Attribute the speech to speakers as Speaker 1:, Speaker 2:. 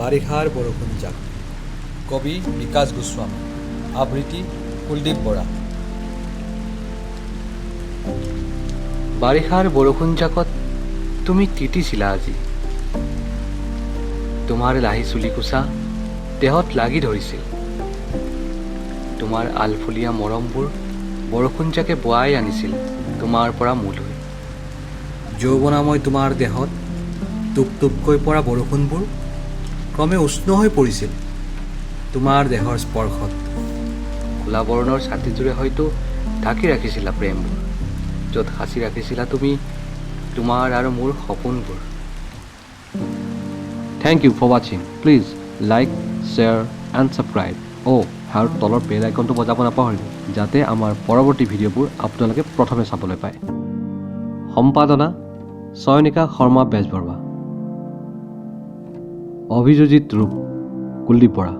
Speaker 1: বাৰিষাৰ বৰষুণ জাক কবি বিকাশ গোস্বামী আবৃত্তি কুলদীপ বৰা
Speaker 2: বাৰিষাৰ বৰষুণ জাকত তুমি তিতিছিলা আজি তোমাৰ লাহি চুলি কোচা দেহত লাগি ধৰিছিল তোমাৰ আলফুলীয়া মৰমবোৰ বৰষুণ জাকে বোৱাই আনিছিল তোমাৰ পৰা মোলৈ
Speaker 1: যৌৱনাময় তোমাৰ দেহত টুপ টুপকৈ পৰা বৰষুণবোৰ ক্ৰমে উষ্ণ হৈ পৰিছিল তোমাৰ দেহৰ স্পৰ্শত
Speaker 2: ক'লা বৰণৰ ছাতিযোৰে হয়তো ঢাকি ৰাখিছিলা প্ৰেমবোৰ য'ত সাঁচি ৰাখিছিলা তুমি তোমাৰ আৰু মোৰ সপোনবোৰ
Speaker 3: Thank you for watching. Please like, share and subscribe. আৰু তলৰ বেল আইকনটো বজাব নাপাহৰিব যাতে আমাৰ পৰৱৰ্তী ভিডিঅ'বোৰ আপোনালোকে প্ৰথমে চাবলৈ পায় সম্পাদনা চয়নিকা শৰ্মা বেজবৰুৱা অভিযোজিত ৰূপ কুলদীপ বৰা